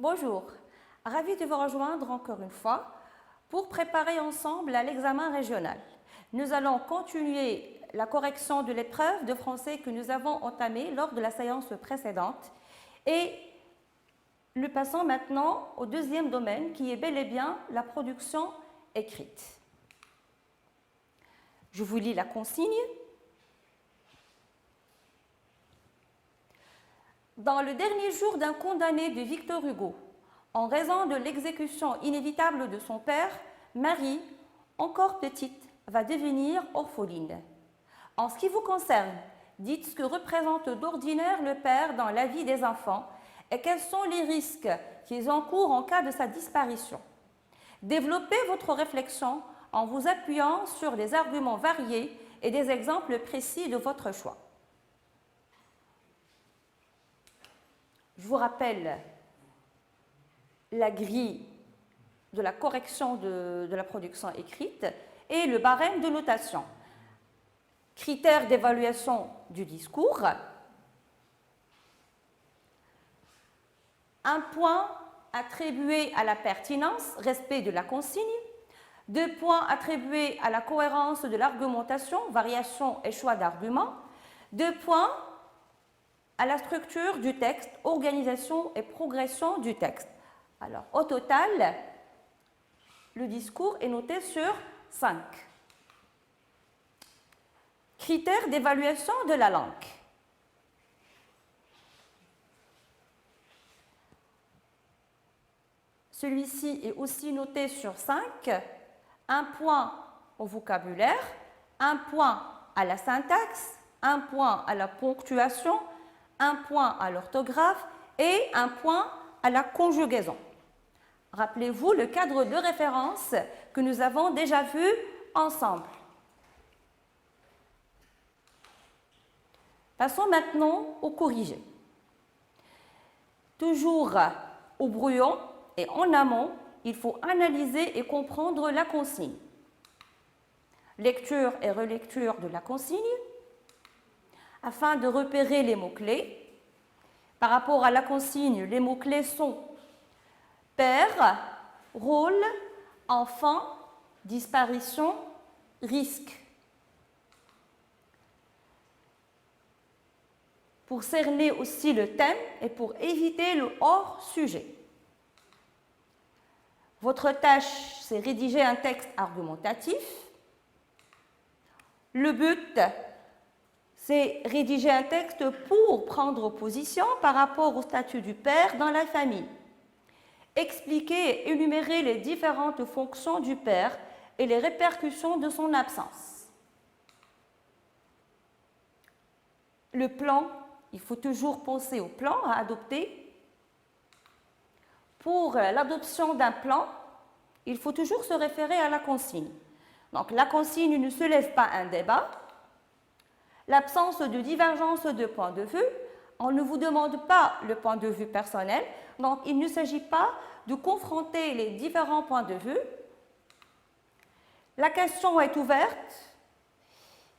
Bonjour, ravi de vous rejoindre encore une fois pour préparer ensemble à l'examen régional. Nous allons continuer la correction de l'épreuve de français que nous avons entamée lors de la séance précédente et nous passons maintenant au deuxième domaine qui est bel et bien la production écrite. Je vous lis la consigne. Dans le dernier jour d'un condamné de Victor Hugo, en raison de l'exécution inévitable de son père, Marie, encore petite, va devenir orpheline. En ce qui vous concerne, dites ce que représente d'ordinaire le père dans la vie des enfants et quels sont les risques qu'ils encourent en cas de sa disparition. Développez votre réflexion en vous appuyant sur des arguments variés et des exemples précis de votre choix. Je vous rappelle la grille de la correction de la production écrite et le barème de notation. Critères d'évaluation du discours. Un point attribué à la pertinence, respect de la consigne. 2 points attribués à la cohérence de l'argumentation, variation et choix d'arguments. 2 points à la structure du texte, organisation et progression du texte. Alors, au total, le discours est noté sur 5. Critères d'évaluation de la langue. Celui-ci est aussi noté sur 5. 1 point au vocabulaire, 1 point à la syntaxe, 1 point à la ponctuation, 1 point à l'orthographe et 1 point à la conjugaison. Rappelez-vous le cadre de référence que nous avons déjà vu ensemble. Passons maintenant au corrigé. Toujours au brouillon et en amont, il faut analyser et comprendre la consigne. Lecture et relecture de la consigne afin de repérer les mots-clés. Par rapport à la consigne, les mots-clés sont père, rôle, enfant, disparition, risque. Pour cerner aussi le thème et pour éviter le hors-sujet. Votre tâche, c'est rédiger un texte argumentatif. Le but, c'est rédiger un texte pour prendre position par rapport au statut du père dans la famille. Expliquer et énumérer les différentes fonctions du père et les répercussions de son absence. Le plan, il faut toujours penser au plan à adopter. Pour l'adoption d'un plan, il faut toujours se référer à la consigne. Donc la consigne ne soulève pas un débat. L'absence de divergence de point de vue, on ne vous demande pas le point de vue personnel, donc il ne s'agit pas de confronter les différents points de vue. La question est ouverte,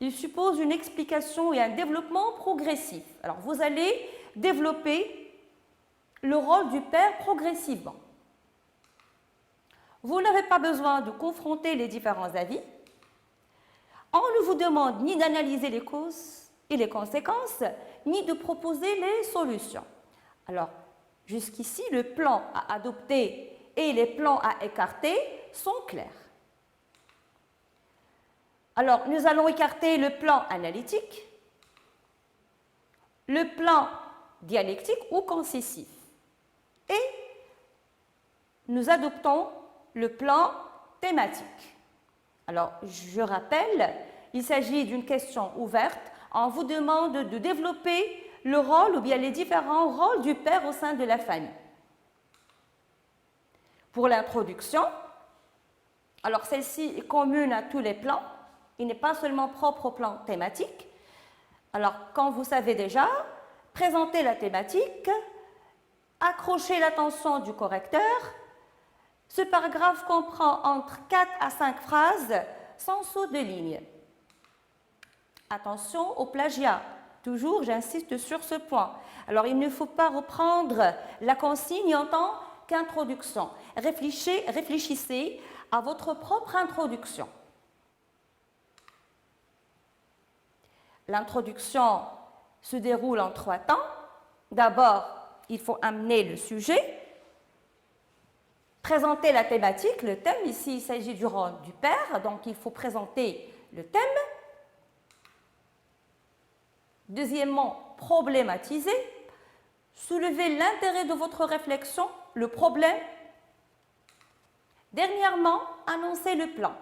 il suppose une explication et un développement progressif. Alors vous allez développer le rôle du père progressivement. Vous n'avez pas besoin de confronter les différents avis. On ne vous demande ni d'analyser les causes et les conséquences, ni de proposer les solutions. Alors, jusqu'ici, le plan à adopter et les plans à écarter sont clairs. Alors, nous allons écarter le plan analytique, le plan dialectique ou concessif. Et nous adoptons le plan thématique. Alors, je rappelle, il s'agit d'une question ouverte. On vous demande de développer le rôle ou bien les différents rôles du père au sein de la famille. Pour l'introduction, alors celle-ci est commune à tous les plans. Il n'est pas seulement propre au plan thématique. Alors, comme vous savez déjà, présentez la thématique, accrochez l'attention du correcteur. Ce paragraphe comprend entre 4 à 5 phrases sans saut de ligne. Attention au plagiat. Toujours, j'insiste sur ce point. Alors, il ne faut pas reprendre la consigne en tant qu'introduction. Réfléchissez à votre propre introduction. L'introduction se déroule en 3 temps. D'abord, il faut amener le sujet, présenter la thématique, le thème. Ici, il s'agit du rôle du père, donc il faut présenter le thème. Deuxièmement, problématiser, soulever l'intérêt de votre réflexion, le problème. Dernièrement, annoncer le plan.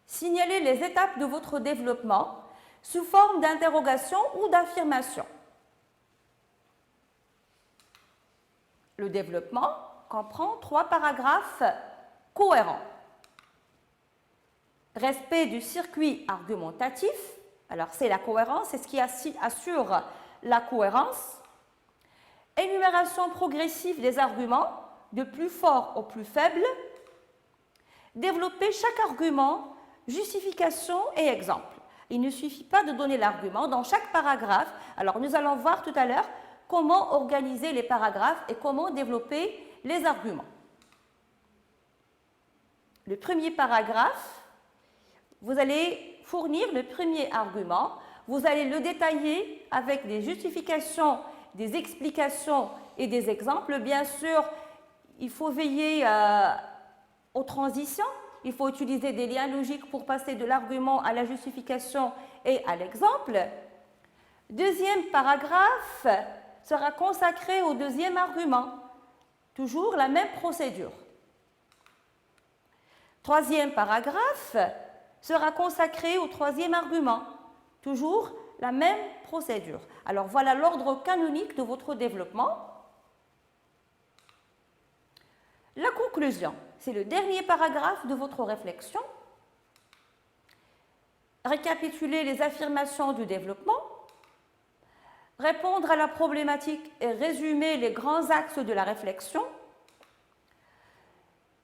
Signaler les étapes de votre développement sous forme d'interrogation ou d'affirmation. Le développement comprend 3 paragraphes cohérents. Respect du circuit argumentatif. Alors, c'est la cohérence, c'est ce qui assure la cohérence. Énumération progressive des arguments, de plus fort au plus faible. Développer chaque argument, justification et exemple. Il ne suffit pas de donner l'argument dans chaque paragraphe. Alors, nous allons voir tout à l'heure comment organiser les paragraphes et comment développer les arguments. Le premier paragraphe, vous allez fournir le premier argument, vous allez le détailler avec des justifications, des explications et des exemples. Bien sûr, il faut veiller aux transitions, il faut utiliser des liens logiques pour passer de l'argument à la justification et à l'exemple. Deuxième paragraphe sera consacré au deuxième argument. Toujours la même procédure. Troisième paragraphe sera consacré au troisième argument. Toujours la même procédure. Alors voilà l'ordre canonique de votre développement. La conclusion, c'est le dernier paragraphe de votre réflexion. Récapituler les affirmations du développement. Répondre à la problématique et résumer les grands axes de la réflexion.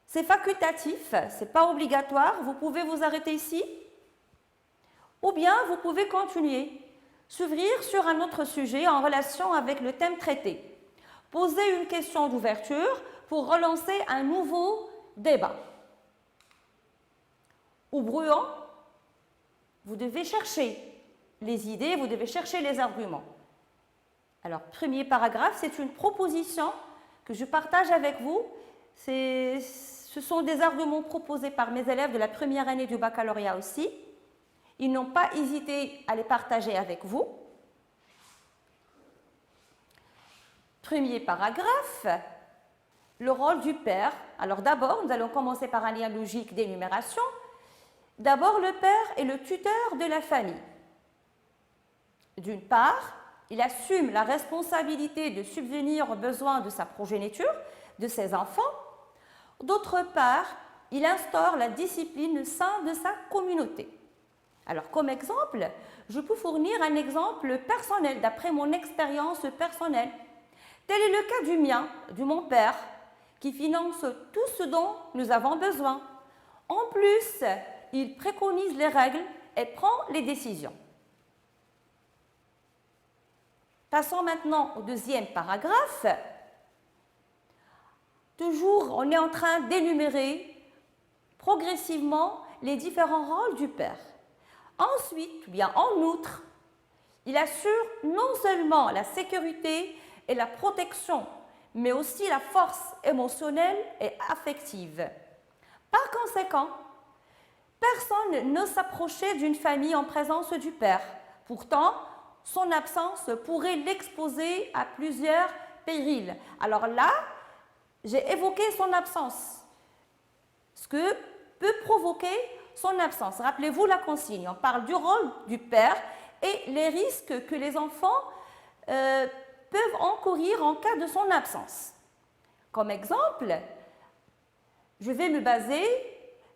C'est facultatif, ce n'est pas obligatoire, vous pouvez vous arrêter ici ou bien vous pouvez continuer, s'ouvrir sur un autre sujet en relation avec le thème traité. Poser une question d'ouverture pour relancer un nouveau débat. Ou brûlant, vous devez chercher les idées, vous devez chercher les arguments. Alors, premier paragraphe, c'est une proposition que je partage avec vous. Ce sont des arguments proposés par mes élèves de la première année du baccalauréat aussi. Ils n'ont pas hésité à les partager avec vous. Premier paragraphe, le rôle du père. Alors d'abord, nous allons commencer par un lien logique d'énumération. D'abord, le père est le tuteur de la famille. D'une part, il assume la responsabilité de subvenir aux besoins de sa progéniture, de ses enfants. D'autre part, il instaure la discipline au sein de sa communauté. Alors, comme exemple, je peux fournir un exemple personnel, d'après mon expérience personnelle. Tel est le cas du mien, de mon père, qui finance tout ce dont nous avons besoin. En plus, il préconise les règles et prend les décisions. Passons maintenant au deuxième paragraphe. Toujours, on est en train d'énumérer progressivement les différents rôles du père. Ensuite, bien en outre, il assure non seulement la sécurité et la protection, mais aussi la force émotionnelle et affective. Par conséquent, personne ne s'approchait d'une famille en présence du père. Pourtant, son absence pourrait l'exposer à plusieurs périls. Alors là, j'ai évoqué son absence. Ce que peut provoquer son absence. Rappelez-vous la consigne. On parle du rôle du père et les risques que les enfants peuvent encourir en cas de son absence. Comme exemple, je vais me baser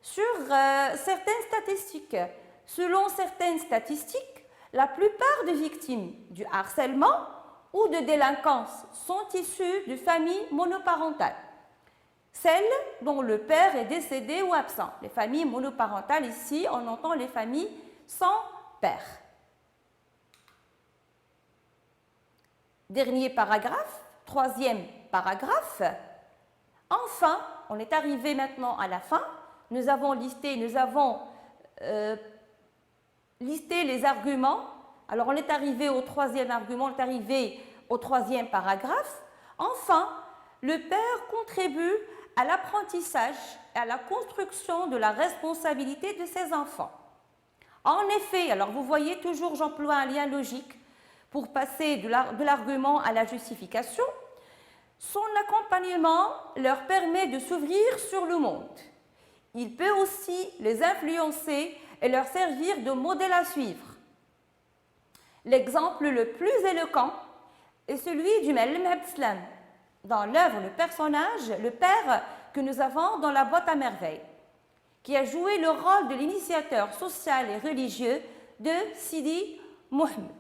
sur certaines statistiques. Selon certaines statistiques, la plupart des victimes du harcèlement ou de délinquance sont issues de familles monoparentales. Celles dont le père est décédé ou absent. Les familles monoparentales, ici, on entend les familles sans père. Dernier paragraphe, troisième paragraphe. Enfin, on est arrivé maintenant à la fin. Nous avons listé les arguments. Alors, on est arrivé au troisième argument, on est arrivé au troisième paragraphe. Enfin, le père contribue à l'apprentissage et à la construction de la responsabilité de ses enfants. En effet, alors vous voyez toujours, j'emploie un lien logique pour passer de l'argument à la justification. Son accompagnement leur permet de s'ouvrir sur le monde. Il peut aussi les influencer et leur servir de modèle à suivre. L'exemple le plus éloquent est celui du Muallim Abdeslam, dans l'œuvre Le personnage, le père que nous avons dans La boîte à merveilles, qui a joué le rôle de l'initiateur social et religieux de Sidi Mohammed.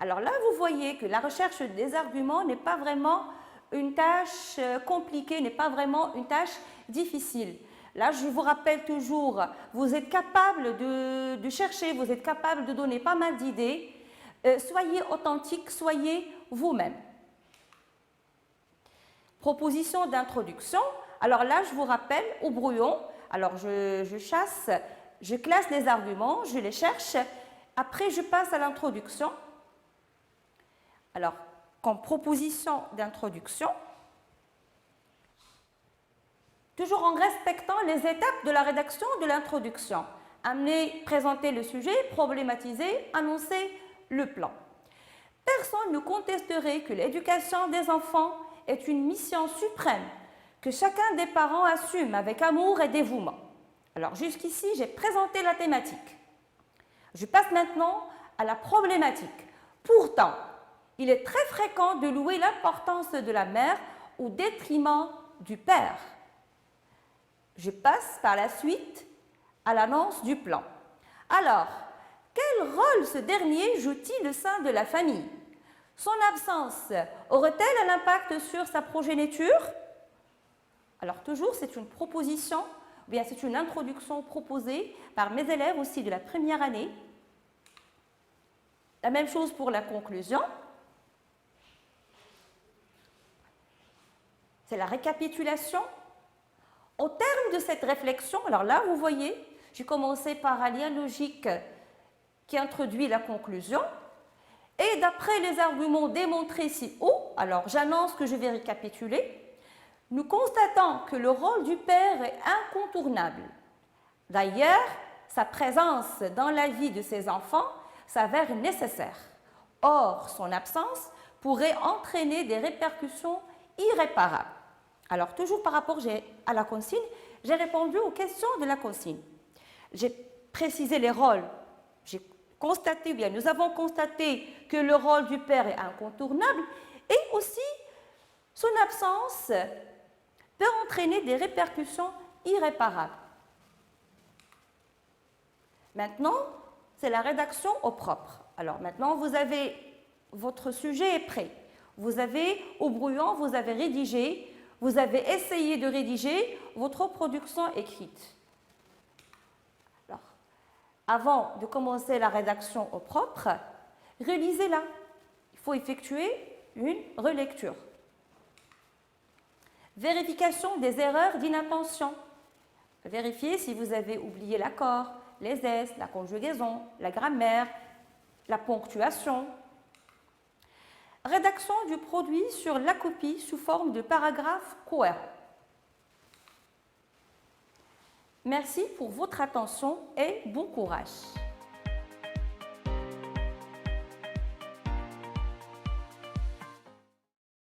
Alors là, vous voyez que la recherche des arguments n'est pas vraiment une tâche compliquée, n'est pas vraiment une tâche difficile. Là, je vous rappelle toujours, vous êtes capable de chercher, vous êtes capable de donner pas mal d'idées. Soyez authentique, soyez vous-même. Proposition d'introduction. Alors là, je vous rappelle, au brouillon, alors je classe les arguments, je les cherche. Après, je passe à l'introduction. Alors, comme proposition d'introduction, toujours en respectant les étapes de la rédaction de l'introduction. Amener, présenter le sujet, problématiser, annoncer le plan. Personne ne contesterait que l'éducation des enfants est une mission suprême que chacun des parents assume avec amour et dévouement. Alors jusqu'ici, j'ai présenté la thématique. Je passe maintenant à la problématique. Pourtant, il est très fréquent de louer l'importance de la mère au détriment du père. Je passe par la suite à l'annonce du plan. Alors, quel rôle ce dernier joue-t-il au sein de la famille? Son absence aurait-elle un impact sur sa progéniture? Alors toujours, c'est une proposition, ou bien c'est une introduction proposée par mes élèves aussi de la première année. La même chose pour la conclusion. C'est la récapitulation. Au terme de cette réflexion, alors là, vous voyez, j'ai commencé par un lien logique qui introduit la conclusion. Et d'après les arguments démontrés ci-haut, alors j'annonce que je vais récapituler, nous constatons que le rôle du père est incontournable. D'ailleurs, sa présence dans la vie de ses enfants s'avère nécessaire. Or, son absence pourrait entraîner des répercussions irréparables. Alors, toujours par rapport à la consigne, j'ai répondu aux questions de la consigne. J'ai précisé les rôles. Nous avons constaté que le rôle du père est incontournable et aussi son absence peut entraîner des répercussions irréparables. Maintenant, c'est la rédaction au propre. Alors maintenant, votre sujet est prêt. Vous avez, au brouillon, vous avez rédigé, vous avez essayé de rédiger votre production écrite. Alors, avant de commencer la rédaction au propre, relisez-la. Il faut effectuer une relecture. Vérification des erreurs d'inattention. Vérifiez si vous avez oublié l'accord, les S, la conjugaison, la grammaire, la ponctuation. Rédaction du produit sur la copie sous forme de paragraphe cohérent. Merci pour votre attention et bon courage.